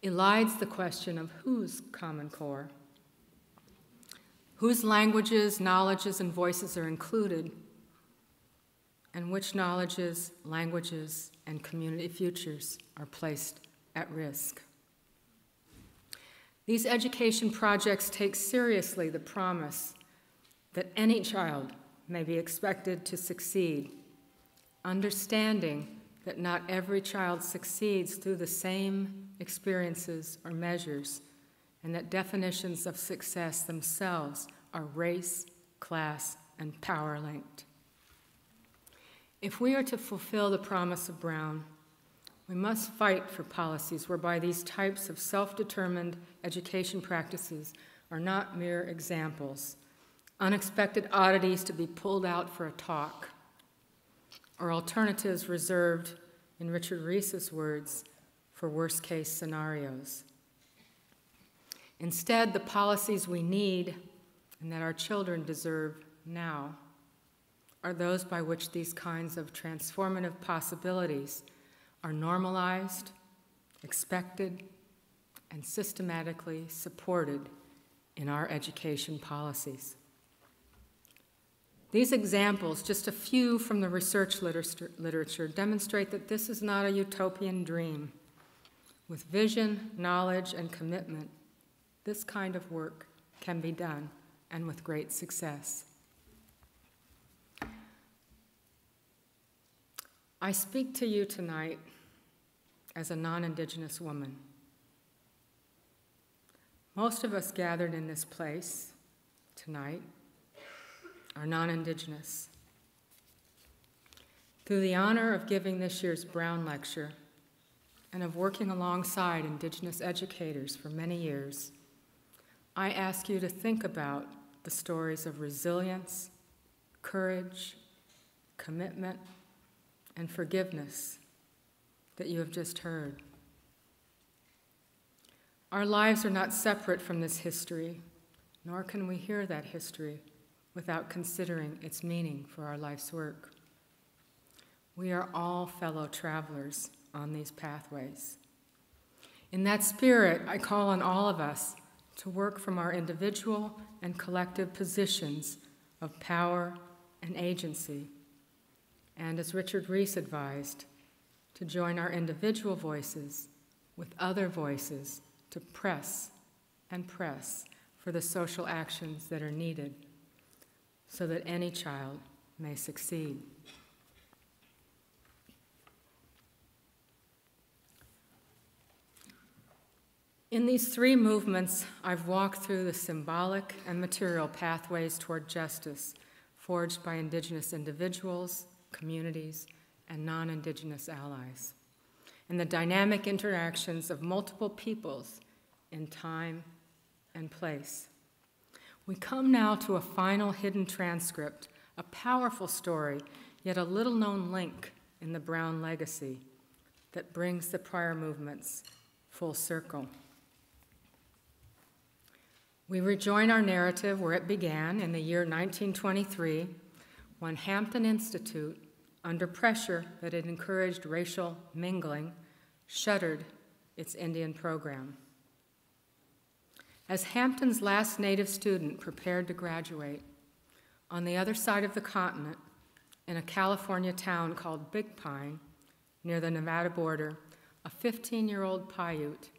elides the question of whose common core, whose languages, knowledges, and voices are included, and which knowledges, languages, and community futures are placed at risk. These education projects take seriously the promise that any child may be expected to succeed, understanding that not every child succeeds through the same experiences or measures, and that definitions of success themselves are race, class, and power linked. If we are to fulfill the promise of Brown, we must fight for policies whereby these types of self-determined education practices are not mere examples, unexpected oddities to be pulled out for a talk, or alternatives reserved, in Richard Reese's words, for worst-case scenarios. Instead, the policies we need and that our children deserve now are those by which these kinds of transformative possibilities are normalized, expected, and systematically supported in our education policies. These examples, just a few from the research literature, demonstrate that this is not a utopian dream. With vision, knowledge, and commitment, this kind of work can be done, and with great success. I speak to you tonight as a non-Indigenous woman. Most of us gathered in this place tonight are non-Indigenous. Through the honor of giving this year's Brown Lecture and of working alongside Indigenous educators for many years, I ask you to think about the stories of resilience, courage, commitment, and forgiveness that you have just heard. Our lives are not separate from this history, nor can we hear that history without considering its meaning for our life's work. We are all fellow travelers on these pathways. In that spirit, I call on all of us to work from our individual and collective positions of power and agency, and as Richard Reese advised, to join our individual voices with other voices to press and press for the social actions that are needed so that any child may succeed. In these 3 movements, I've walked through the symbolic and material pathways toward justice forged by Indigenous individuals, communities, and non-Indigenous allies, and the dynamic interactions of multiple peoples in time and place. We come now to a final hidden transcript, a powerful story, yet a little-known link in the Brown legacy that brings the prior movements full circle. We rejoin our narrative where it began in the year 1923, when Hampton Institute, under pressure that had encouraged racial mingling, shuttered its Indian program. As Hampton's last Native student prepared to graduate, On the other side of the continent, in a California town called Big Pine, near the Nevada border, a 15-year-old Paiute,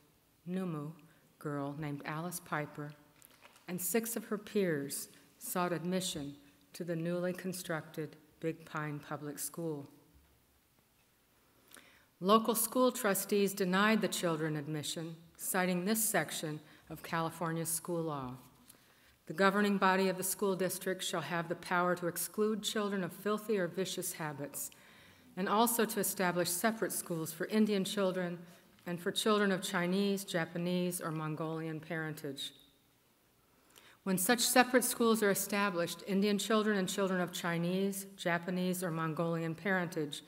Numu, girl named Alice Piper and 6 of her peers sought admission to the newly constructed Big Pine Public School. Local school trustees denied the children admission, citing this section of California's school law. The governing body of the school district shall have the power to exclude children of filthy or vicious habits, and also to establish separate schools for Indian children and for children of Chinese, Japanese, or Mongolian parentage. When such separate schools are established, Indian children and children of Chinese, Japanese, or Mongolian parentage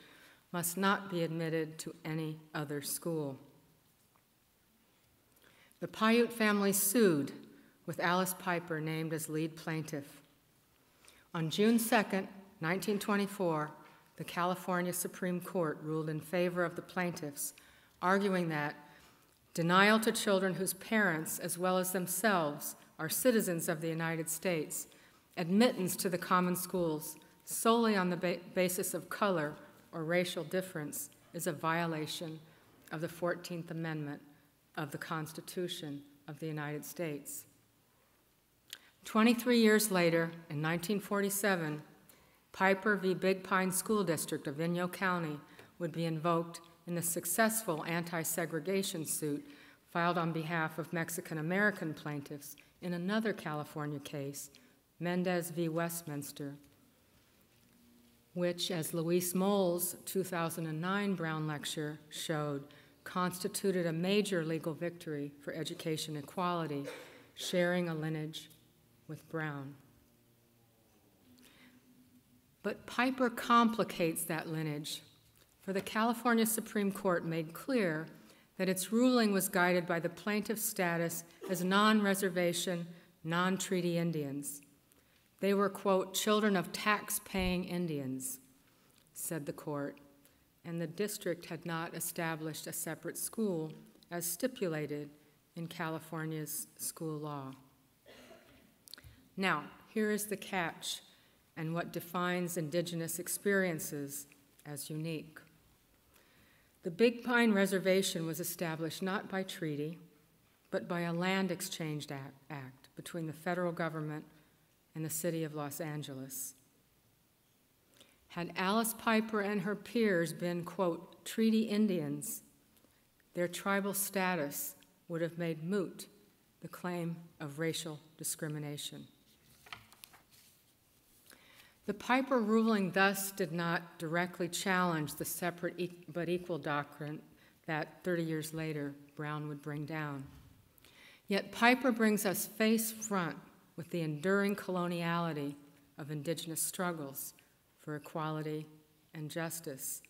must not be admitted to any other school. The Paiute family sued, with Alice Piper named as lead plaintiff. On June 2, 1924, the California Supreme Court ruled in favor of the plaintiffs, arguing that denial to children whose parents, as well as themselves, are citizens of the United States, admittance to the common schools solely on the basis of color or racial difference is a violation of the 14th Amendment of the Constitution of the United States. 23 years later, in 1947, Piper v. Big Pine School District of Inyo County would be invoked in the successful anti-segregation suit filed on behalf of Mexican-American plaintiffs in another California case, Mendez v. Westminster, which, as Louise Moll's 2009 Brown Lecture showed, constituted a major legal victory for education equality, sharing a lineage with Brown. But Piper complicates that lineage, for the California Supreme Court made clear that its ruling was guided by the plaintiff's status as non-reservation, non-treaty Indians. They were, quote, children of tax-paying Indians, said the court, and the district had not established a separate school as stipulated in California's school law. Now, here is the catch and what defines Indigenous experiences as unique. The Big Pine Reservation was established not by treaty, but by a land exchange act between the federal government and the city of Los Angeles. Had Alice Piper and her peers been, quote, treaty Indians, their tribal status would have made moot the claim of racial discrimination. The Piper ruling thus did not directly challenge the separate but equal doctrine that 30 years later Brown would bring down. Yet Piper brings us face front with the enduring coloniality of Indigenous struggles for equality and justice,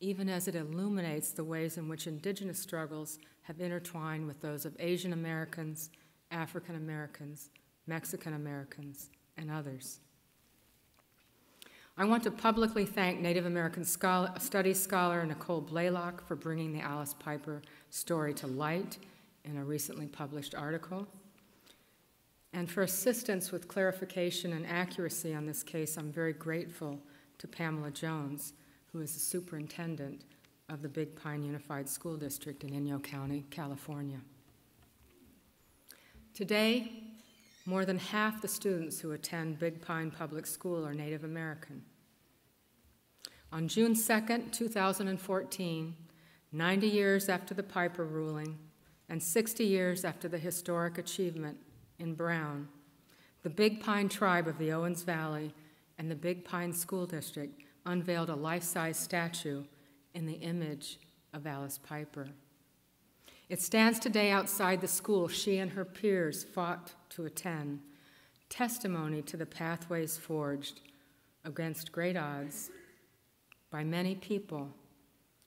even as it illuminates the ways in which Indigenous struggles have intertwined with those of Asian Americans, African Americans, Mexican Americans, and others. I want to publicly thank Native American Studies scholar Nicole Blaylock for bringing the Alice Piper story to light in a recently published article. And for assistance with clarification and accuracy on this case, I'm very grateful to Pamela Jones, who is the superintendent of the Big Pine Unified School District in Inyo County, California. Today, more than half the students who attend Big Pine Public School are Native American. On June 2nd, 2014, 90 years after the Piper ruling and 60 years after the historic achievement in Brown, the Big Pine tribe of the Owens Valley and the Big Pine School District unveiled a life-size statue in the image of Alice Piper. It stands today outside the school she and her peers fought to attend, testimony to the pathways forged against great odds by many people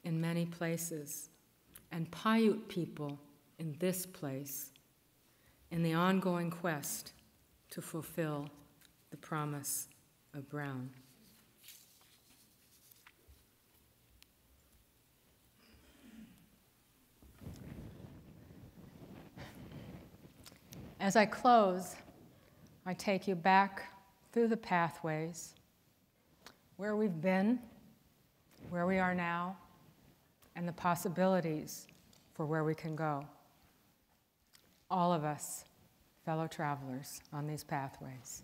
in many places, and Paiute people in this place, in the ongoing quest to fulfill the promise of Brown. As I close, I take you back through the pathways, where we've been, where we are now, and the possibilities for where we can go. All of us, fellow travelers on these pathways.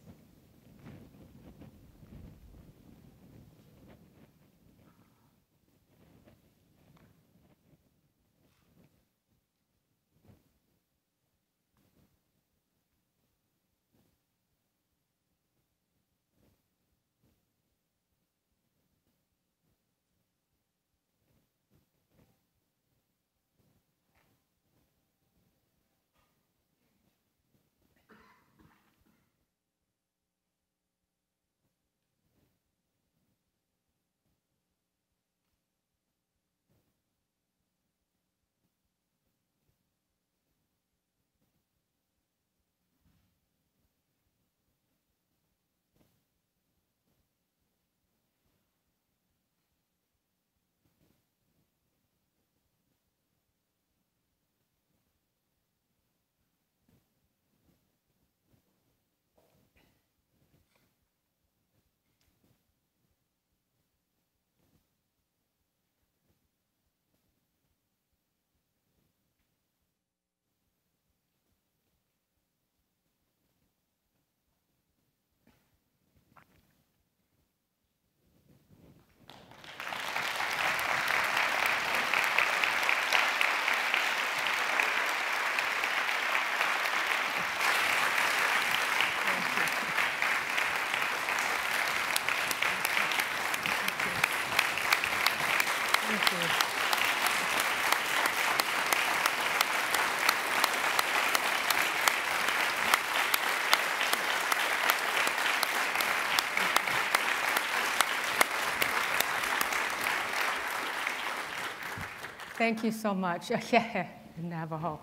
Thank you so much. Yeah, in Navajo.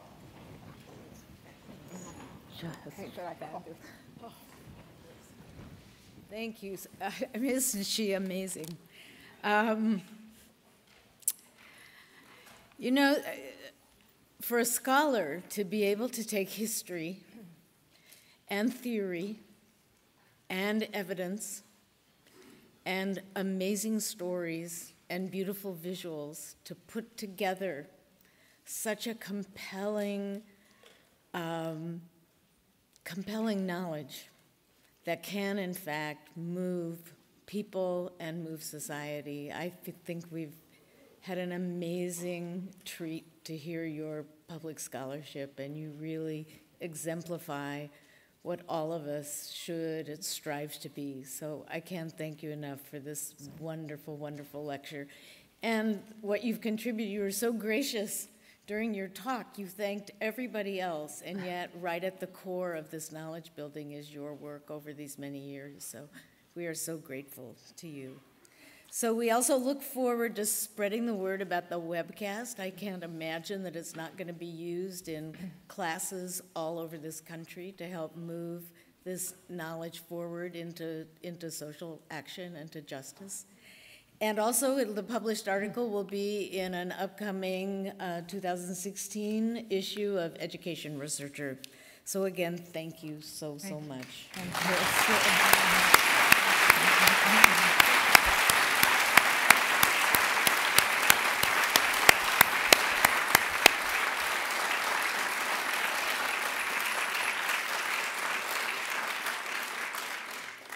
Thank you. I mean, isn't she amazing? You know, for a scholar to be able to take history and theory and evidence and amazing stories and beautiful visuals to put together such a compelling knowledge that can, in fact, move people and move society. I think we've had an amazing treat to hear your public scholarship, and you really exemplify what all of us should and strive to be. So I can't thank you enough for this wonderful, wonderful lecture. And what you've contributed, you were so gracious during your talk. You thanked everybody else, and yet right at the core of this knowledge building is your work over these many years. So we are so grateful to you. So we also look forward to spreading the word about the webcast. I can't imagine that it's not going to be used in classes all over this country to help move this knowledge forward into social action and to justice. And also, the published article will be in an upcoming 2016 issue of Education Researcher. So again, thank you so much. Thank you.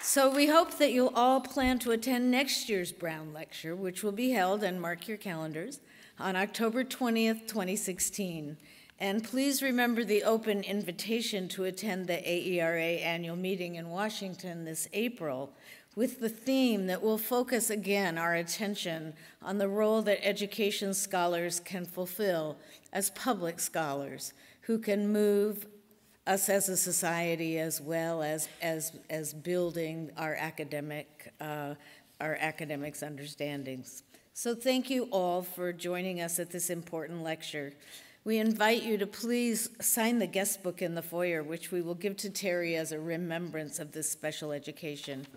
So we hope that you'll all plan to attend next year's Brown Lecture, which will be held, and mark your calendars, on October 20th, 2016. And please remember the open invitation to attend the AERA annual meeting in Washington this April, with the theme that will focus again our attention on the role that education scholars can fulfill as public scholars who can move us as a society, as well as building our academics' understandings. So thank you all for joining us at this important lecture. We invite you to please sign the guest book in the foyer, which we will give to Terry as a remembrance of this special education.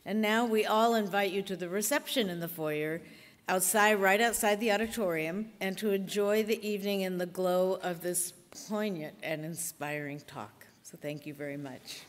And now we all invite you to the reception in the foyer, right outside the auditorium, and to enjoy the evening in the glow of this poignant and inspiring talk. So thank you very much.